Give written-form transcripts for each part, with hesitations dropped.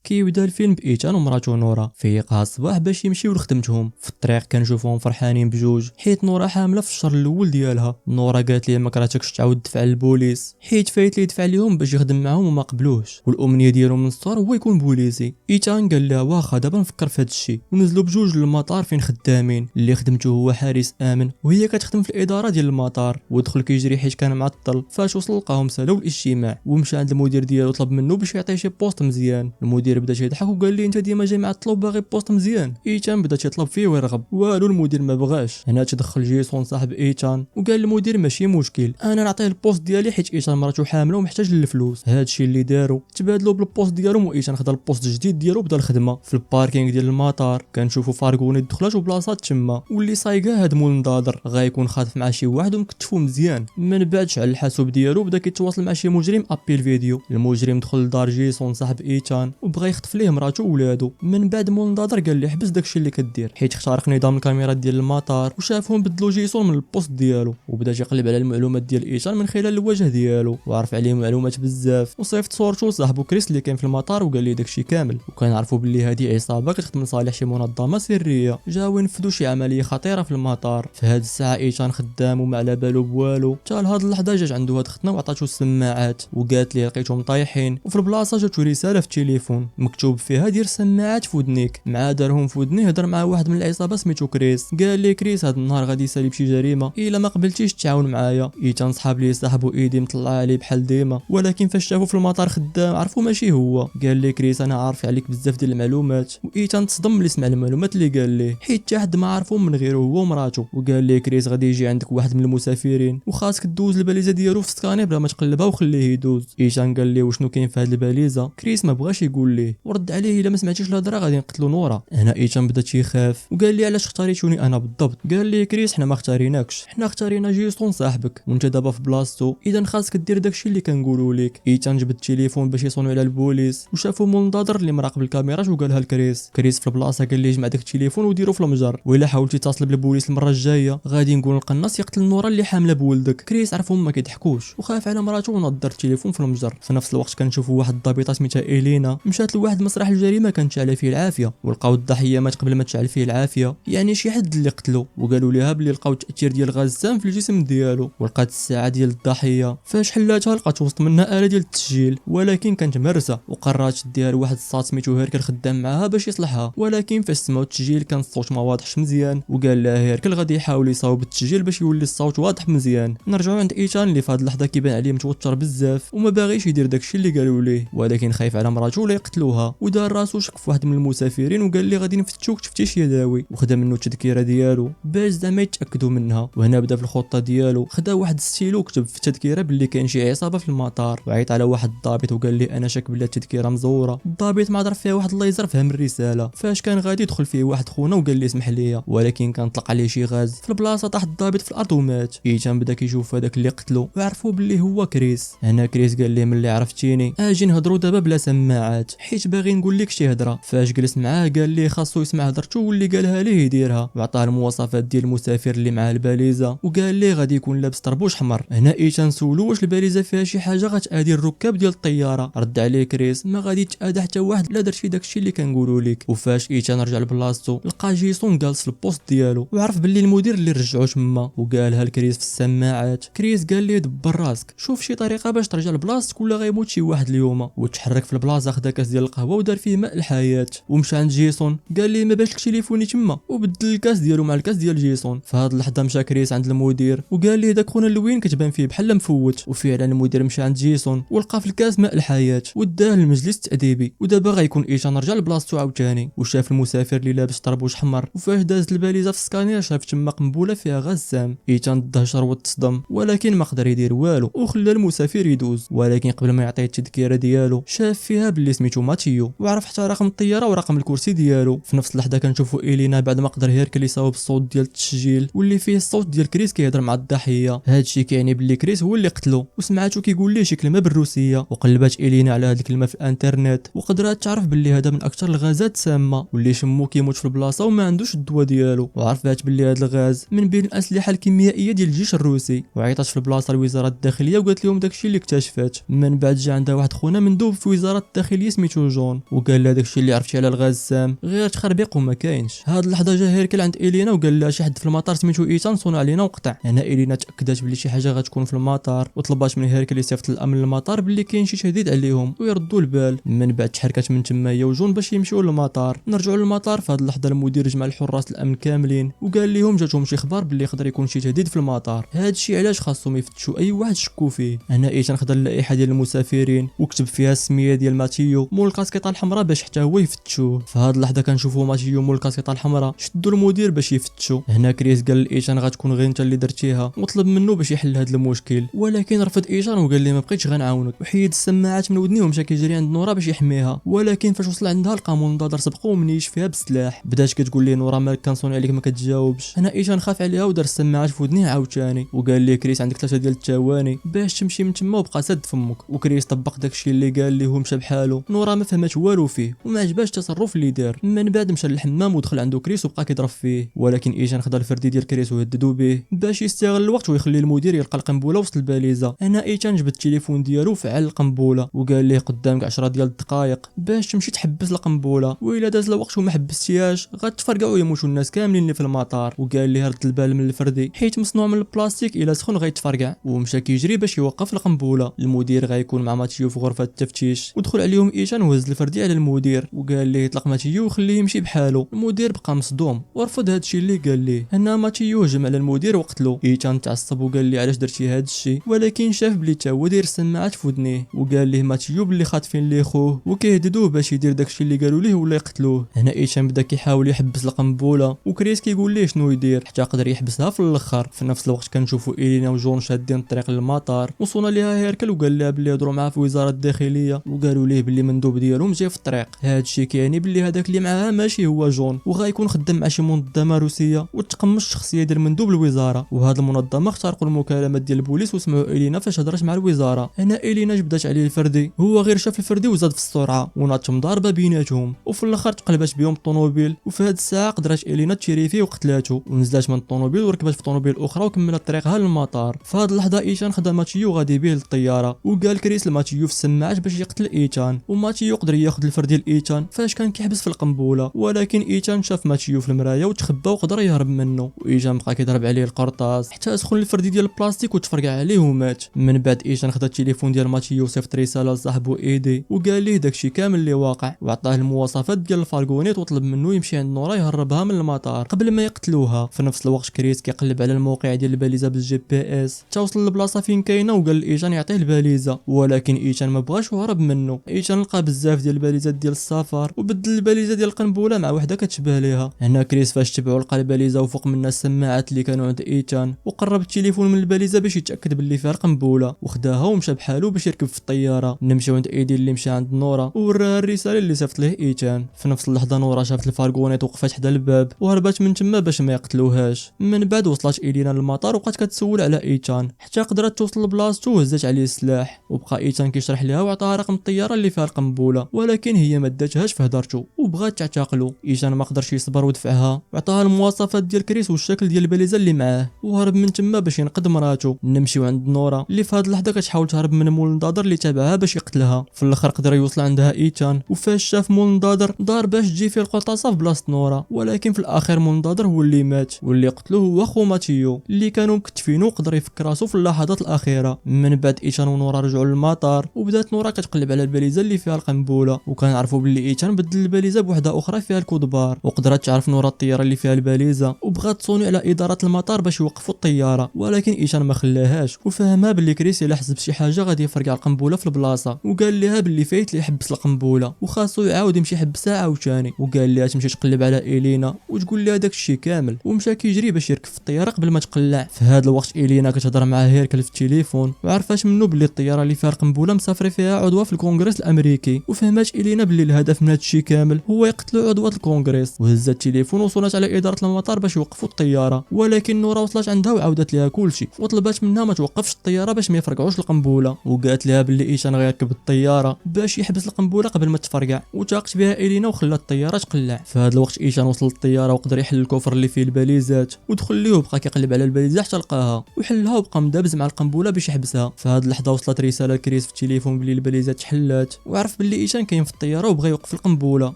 كيبدا الفيلم بإيتان ومراتو نورا فيقها الصباح باش يمشيو لخدمتهم. في الطريق كنشوفوهم فرحانين بجوج حيت نورا حامله في الشهر الاول ديالها. نورا قالت ليه ما كرهتكش تعاود تدفع للبوليس حيت فايت ليه يدفع ليهم باش يخدم معاهم وما قبلوش، والامنيه ديالو من الصغر هو يكون بوليسي. ايتان قال لها واخا دابا نفكر في هذا الشيء، ونزلوا بجوج للمطار فين خدامين اللي خدمته هو حارس امن وهي كتخدم في الاداره ديال المطار. ودخل كيجري حيت كان معطل، فاش وصل لقاهم سالاو الاجتماع ومشى عند المدير ديالو طلب منه باش يعطيه شي بوست مزيان. المدير بدا يضحك وقال لي انت ديما جاي معطل وباغي بوست مزيان. ايتان بدا يطلب فيه ويرغب، والو المدير ما بغاش. هنا تدخل جيسون صاحب ايتان وقال للمدير ماشي مشكل انا نعطيه البوست ديالي حيت ايتان مراتو حامله ومحتاج للفلوس. هادشي اللي داروا، تبادلوا بالبوست ديالهم وايتان خدا البوست الجديد ديالو بدا الخدمه في الباركينغ ديال المطار. كنشوفوا فارغوني دخلات وبلاصات تما، واللي صايقه هاد مول نضاضر غيكون خاطف مع شي واحد ومكتفو مزيان. من بعد شعل الحاسوب ديالو بدا كيتواصل مع شي مجرم ابي الفيديو. المجرم دخل لدار جيسون صاحب ايتان وبغى يخطف ليه مراته وولادو. من بعد مول نضاضر قال لي حبس داكشي اللي كدير حيت اخترق نظام الكاميرات ديال المطار وشافهم بدلوا جيسون من البوست ديالو، وبدا يقلب على المعلومات ديال ايتان من خلال الوجه ديالو وعرف عليه معلومات بزاف. وصيفط صورته لصاحبو كريس اللي كان في المطار وقال لي داكشي كامل. وكنعرفوا باللي هذه عصابه كتخدم لصالح شي منظمه سريه جاو ينفذوا شي عمليه خطيره في المطار. في هذه الساعه ايتان خدام وما على بالو بوالو. حتى لهاد اللحظه جات عنده هاد ختنا وعطاتو السماعات وقالت لي لقيتهم طايحين، وفي البلاصه جاتو رساله في التليفون مكتوب فيها دير سماعات في ودنيك. مع دارهم في ودني هضر مع واحد من العصابه سميتو كريس. قال لي كريس هاد النهار غادي يسالي بشي جريمه الا ما قبلتيش تعاون معايا. ايتان صحاب ليه صاحبو ايدي مطلع عليه بحال ديما، ولكن فاش شافو في المطار خدام عرفو ماشي هو. قال لي كريس انا عارف عليك بزاف ديال المعلومات. وايتان تصدم ملي سمع المعلومات اللي قال ليه حيت حتى حد ما عرفهم من غيره هو ومراته. وقال لي كريس غادي يجي عندك واحد من المسافرين وخاصك دوز الباليزه ديالو في السكاني بلا ما تقلبها وخليه يدوز. ايتان قال لي وشنو كاين في هاد الباليزه. كريس ما بغاش يقول ليه ورد عليه الا ما سمعتيش الهضره غادي نقتلوا نورا. هنا ايتان بدا تيخاف وقال لي علاش اختاريتوني انا بالضبط. قال لي كريس حنا ما اختاريناكش، حنا اختارينا جيسون صاحبك وانت دابا في بلاصتو اذا خاصك دير داكشي اللي كنقولوا لك. ايتان جبد التليفون باش يصونوا على البوليس وشافوا منتظر اللي مراقب الكاميرات وقالها لكريس. كريس في البلاصه قال لي جمع داك التليفون وديرو في المجر، وإلا حاولتي تتصل بالبوليس المره الجايه غادي نقول القناص يقتل نورا اللي حامله بولدك. كريس عرفهم ما كيضحكوش وخاف على مراته ونضر التليفون في المجر. في نفس الوقت كنشوفوا واحد الضابطه سميتها إلينا مشات لواحد مسرح الجريمه كانت شعله فيه العافيه، ولقاو الضحيه مات قبل ما تشعل فيه العافيه، يعني شي حد اللي قتلو. وقالوا ليها بلي لقاو التاثير ديال غاز سام في الجسم ديالو. ولقات الساعه ديال الضحيه فاش حلاتها لقات وسط منها اله ديال التسجيل ولكن كانت مرسه، وقررت تديها لواحد الصاط سميتو هيركل خدام معاها باش يصلحها. ولكن فاش سمعوا التسجيل كان الصوت ما واضحش مزيان وقال لها هيركل غادي يحاول يصاوب التسجيل باش يولي الصوت واضح مزيان. نرجعوا عند ايتان اللي في هذه اللحظه كيبان عليه متوتر بزاف وما باغيش يدير داكشي اللي قالوا ليه، ولكن خايف على مراته ولا يقتلوها. ودار راسو شك في واحد من المسافرين وقال لي غادي نفتشوك تفتيش يداوي، وخدا منه التذكيره ديالو باش زعما يتاكدوا منها. وهنا بدا في الخطه ديالو، خدا واحد الستيلو كتب في التذكيره باللي كاين شي عصابه في المطار وعيط على واحد الضابط وقال لي انا شاك بلي التذكيره مزوره. الضابط ما ضرب فيها واحد الليزر فهم الرساله. فاش كان غادي يدخل فيه واحد خونا وقال لي اسمح لي، ولكن كان طلق عليه شي غاز في البلاصه طاح الضابط في الارض ومات. ايتان بدا كيشوف هذاك اللي قتلو وعرفوا باللي هو كريس. هنا كريس قال ليه ملي عرفتيني اجي نهضروا دابا بلا سماعات حيت باغي نقول لك شي هضره. فاش جلس معاه قال لي خاصو يسمع هضرته واللي قالها ليه يديرها، وعطاه المواصفات ديال المسافر اللي معاه الباليزه وقال ليه غادي يكون لابس طربوش حمر. هنا ايتان سولو واش الباليزه فيها شي حاجه غتادي الركاب ديال الطياره. رد عليه كريس ما غادي تادى حتى واحد لا درتي داكشي اللي كنقولوا لك. وفاش ايتان رجع لبلاصتو لقى جيسون جالس في البوست ديالو وعرف باللي المدير اللي رجعوه تما وقالها لكريس في السماعات. كريس قال ليه دبر راسك شوف شي طريقه باش ترجع لبلاصتك ولا غيموت شي واحد اليوم. وتحرك في البلاصه خدا كاس ديال القهوه ودار فيه ماء الحياه ومشى عند جيسون قال ليه ما باش لك تليفوني تما وبدل الكاس ديالو مع الكاس ديال جيسون. في هاد اللحظه مشى كريس عند المدير وقال ليه داك خونا اللوين كتبان فيه بحال مفوت. وفعلا المدير مشى عند جيسون ولقى في الكاس ماء الحياه وداه للمجلس التاديبي. ودابا غيكون ايتان رجع لبلاصتو عاوتاني وشاف المسافر اللي لابس طربوش حمر. وفاش داز الباليزه في السكانير شاف تما قنبله فيها غاز سام. ايتان دهشر وتصدم ولكن ما قدر يدير والو وخلى المسافر يدوز. ولكن قبل ما يعطيه التذكيره ديالو شاف فيها باللي سميتو ماتيو وعرف حتى رقم الطياره ورقم الكرسي ديالو. في نفس اللحظه كنشوفوا إلينا بعد ما قدر هيركل يصاوب الصوت ديال التسجيل واللي فيه الصوت ديال كريس كيهضر مع الضحيه. هادشي كيعني باللي كريس هو اللي قتلو وسمعاتو كيقول ليه شي كلمه بالروسيه. وقلبات إلينا على هاد الكلمه في الانترنت وقدرات تعرف باللي هذا من اكثر الغازات سامه واللي شمو كيموت في البلاصه وما عندوش الدواء ديالو. وعرفات باللي هذا الغاز من بين الاسلحه الكيميائيه ديال الجيش الروسي. وعيطات في البلاصه لوزاره الداخليه وقالت لهم داكشي اللي اكتشفات. من بعد جا عندها واحد خونا مندوب في وزاره الداخليه سميتو سميتو جون وقال لها داكشي اللي عرفتي على الغاز سام غير تخربيق وما كاينش. هاد اللحظه جا هيركل عند الينا وقال لها شي حد في المطار سميتو ايتان صونع علينا وقطع. هنا الينا تاكدت بلي شي حاجه غتكون في المطار وطلبات من هيركل يصيفط الامن للمطار بلي كاين شي تهديد عليهم ويردوا البال. من بعد تحركت من تما هي وجون باش يمشيو للمطار. نرجعوا للمطار في هاد اللحظه المدير جمع الحراس الامن كاملين وقال لهم جاتهم شي خبر بلي يقدر يكون شي تهديد في المطار. هادشي علاش خاصهم يفتشوا اي واحد شكوا فيه. هنا ايتان خدا اللائحه ديال المسافرين وكتب فيها السميه ديال ماتيو مول الكاسكيطه الحمراء باش حتى هو يفتشوه. في هاد اللحظه كنشوفوا ماتيو مول الكاسكيطه الحمراء شدوا المدير باش يفتشوا. هنا كريس قال لايتان غتكون غير انت اللي درتيها وطلب منه باش يحل هاد المشكل ولكن رفض ايتان وقال لي ما بقيتش غنعاونك وحيد السماعات من ودنيه ومشى كيجري عند نورا باش يحميها. ولكن فاش وصل عندها لقى منتظر سبقو ومنيش فيها بالسلاح. بدات كتقول ليه نورا مالك كنصوني عليك ما كتجاوبش. هنا ايتان خاف عليها ودار السماعات في ودنيه عاوتاني وقال ليه كريس عندك 3 ديال الثواني باش تمشي من تما وبقى سد فمك. وكريس طبق داكشي اللي قال ليه ومشى بحالو. نورا ما فهمت والو فيه وما عجباش التصرف اللي دار. من بعد مشى للحمام ودخل عنده كريس وبقى كيضرب فيه ولكن ايتان خدا الفردي ديال كريس وهددو به باش يستغل الوقت ويخلي المدير يلقى القنبله وسط الباليزه. هنا ايتان جبد التليفون ديالو وفعل القنبله وقال ليه قدامك 10 ديال الدقائق باش تمشي تحبس القنبله والا داز الوقت وما حبستيهاش غتفرقعوا ويموتوا الناس كاملين اللي في المطار. وقال ليه رد البال من الفردي حيت مصنوع من البلاستيك الا سخن غيتفرقع ومشى كيجري باش يوقف القنبله. المدير غيكون مع ماتيو في غرفه التفتيش ودخل عليهم ايتان وهز الفردي على المدير وقال ليه يطلق ماتيو وخليه يمشي بحاله. المدير بقى مصدوم ورفض هادشي اللي قال ليه. هنا ماتيو هجم على المدير وقتلو. ايتان تعصب وقال ليه علاش درتي هادشي ولكن شاف بلي تا هو داير السماعات في ودنيه وقال ليه ماتيو بلي خاطفين ليه خوه وكيهددوه باش يدير داكشي اللي قالوا ليه ولا يقتلوه. هنا ايتان بدا كيحاول يحبس القنبله وكريس كيقول ليه شنو يدير حتى قدر يحبسها في الاخر. في نفس الوقت كنشوفوا الينا وجون شادين الطريق للمطار. وصلنا ليها هيركل وقال لها بلي يهضروا معاه في وزاره الداخليه وقالوا ليه بلي مندوب ديالهم جاي في الطريق. هادشي كيعني بلي هذاك اللي معاها ماشي هو جون وغايكون خدام مع شي منظمه روسيه وتقمص الشخصيه ديال مندوب الوزاره. وهاد المنظمه اخترقوا المكالمات ديال البوليس وسمعوا الينا فاش هضرت مع الوزاره. هنا الينا جبدت عليه الفردي هو غير شاف الفردي وزاد في السرعه وناضت مضاربه بيناتهم وفي الاخر تقلبات بهم الطوموبيل. وفي هاد الساعه قدرت الينا تشيري فيه وقتلاته ونزلات من الطوموبيل وركبت في طوموبيل اخرى وكملت طريقها للمطار. في هاد اللحظه ايتان خدا ماتيو غادي بيه للطياره وقال كريس لماتيو في السماعات باش يقتل ايتان. وماتيو قدر ياخذ الفردي ديال ايتان فاش كان كيحبس في القنبله ولكن ايتان شاف ماتيو في المرايه وتخبى وقدر يهرب منه. وايتان بقى كيضرب عليه القرطاس حتى سخن الفردي ديال البلاستيك وتفرقع عليه ومات. من بعد ايتان خدا التليفون ديال ماتيو وصيفط رساله لصاحبو ايدي وقال ليه داكشي كامل اللي واقع وعطاه المواصفات ديال الفارغونيت وطلب منه يمشي عند نورا يهربها من المطار قبل ما يقتلوها. في نفس الوقت كريس كيقلب على الموقع ديال الباليزه بالجي بي اس حتى وصل للبلاصه فين كاينه وقال لايتان يعطيه الباليزه ولكن ايتان ما بغاش وهرب منه. ايتان لقى بزاف ديال الباليزات ديال السفر وبدل الباليزه ديال القنبله مع وحده كتشبه ليها. هنا كريس فاش تبعوا لقى الباليزه وفوق منها السماعات اللي كانوا عند ايتان وقرب التليفون من الباليزه باش يتاكد باللي فيها القنبله وخداها ومشى بحالو باش يركب في الطياره. نمشيو عند ايدي اللي مشى عند نورا ووراها الرساله اللي صيفط ليه ايتان. في نفس اللحظه نورا شافت الفارغونيت وقفت حدا الباب وهربت من تما باش ما يقتلوهاش. من بعد وصلت الينا للمطار وبقات كتسول على ايتان حتى قدرت توصل لبلاصتو وهزت عليه السلاح وبقى ايتان كيشرح ليها وعطاها رقم الطياره اللي فيها القنبله ولكن هي ما داتهاش في هدرتو وبغات تعتقلو. ايتان ما قدرش يصبر ودفعها وعطاها المواصفات ديال كريس والشكل ديال الباليزه اللي معاه وهرب من تما باش ينقذ مراتو. نمشيو عند نورا اللي في هاد اللحظه كتحاول تهرب من مول النضادر اللي تابعها باش يقتلها. في الاخر قدر يوصل عندها ايتان وفاش شاف مول النضادر دار باش تجي فيه القرطاسه في بلاصه نورا ولكن في الاخير مول النضادر هو اللي مات واللي قتلوه هو خو ماتيو اللي كانوا مكتفينو وقدر يفك راسو في اللحظات الاخيره. من بعد ايتان ونورا رجعوا للمطار وبدات نورا كتقلب على الباليزه اللي فيها القنبله وكنعرفوا باللي ايتان بدل الباليزه بوحده اخرى فيها الكود بار وقدرت تعرف نورا الطياره اللي فيها الباليزه وبغات تصوني على اداره المطار باش يوقفوا الطياره ولكن ايتان ما خلاهاش وفهمها باللي كريس الا حس بشي حاجه غادي يفرقع القنبله في البلاصه وقال لها باللي فايت لي يحبس القنبله وخاصو يعاود يمشي يحبسها عاوتاني وقال لها تمشي تقلب على الينا وتقول لها داك الشيء كامل ومشى كيجري باش يركب في الطياره قبل ما تقلع. في هذا الوقت الينا كتهضر مع هيركل في التليفون وعرفات منه باللي الطياره اللي فيها القنبله مسافره فيها عضوه في الكونغرس الامريكي وفهمات الينا باللي الهدف من هذا الشيء كامل هو يقتلوا عضوات الكونغرس وهزت التليفون وصلت على اداره المطار باش يوقفوا الطياره ولكن نورا وصلت عندها وعاودت لها كلشي وطلبات منها ما توقفش الطياره باش ما يفرقعوش القنبله وقالت لها باللي ايتان غيركب الطياره باش يحبس القنبله قبل ما تفرقع وتاقت بها الينا وخلات الطياره تقلع. في هذا الوقت ايتان وصل للطياره وقدر يحل الكفر اللي فيه الباليزات ودخل ليه وبقى كيقلب على الباليزه حتى لقاها وحلها وبقى مدابز مع القنبله باش يحبسها. في هذه اللحظه وصلت رساله لكريس في التليفون باللي الباليزات تحلات وعرف باللي ايشان كاين في الطياره وبغى يوقف القنبله،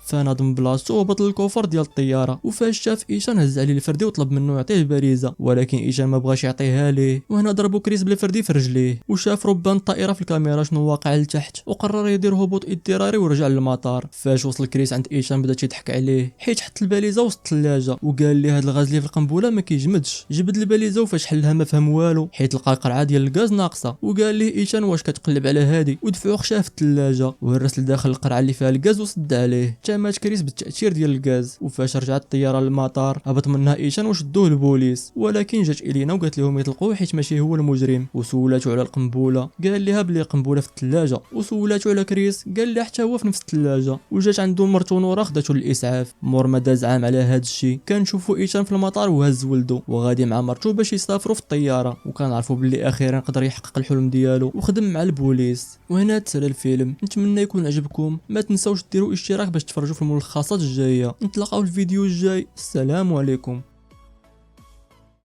فناض بلاصتو وهبط للكوفر ديال الطياره. وفاش شاف ايشان هز عليه الفردي وطلب منه يعطيه البريزه، ولكن ايشان ما بغاش يعطيها ليه. وهنا ضربو كريس بالفردي في رجليه، وشاف ربان الطائره في الكاميرا شنو واقع لتحت، وقرر يدير هبوط اضطراري ورجع للمطار. فاش وصل كريس عند ايشان بدا تيضحك عليه حيت حط الباليزه وسط الثلاجه، وقال لي هاد الغاز اللي في القنبله ما كيجمدش. جبد الباليزه وفاش حلها ما فهم والو حيت لقى قرعه ديال الغاز ناقصه، وقال ليه ايشان واش كتقلب على هادي، ودفعو خشاه في الثلاجه وهرس لداخل القرعه اللي فيها الغاز وصد عليه. تمات كريس بالتاثير ديال الغاز. وفاش رجعت الطياره للمطار هبط منها ايشان وشدوه البوليس، ولكن جات الينا وقالت لهم يطلقوه حيت ماشي هو المجرم، وسولاتو على القنبله قال ليها بلي قنبله في الثلاجه، وسولاتو على كريس قال لي حتى هو في نفس الثلاجه. وجات عنده مرتو نورا خداتو للاسعاف. مور ما داز عام على هاد الشيء كنشوفوا ايشان في المطار وهز ولدو وغادي مع مرتو باش يسافروا في الطياره، وكنعرفوا بلي اخيرا قدر يحقق الحلم ديالو وخدم مع البوليس. وهنا تسالى الفيلم. نتمنى يكون عجبكم، ما تنساوش ديروا اشتراك باش تفرجوا في الملخصات الجايه. نتلاقاو في الفيديو الجاي، السلام عليكم.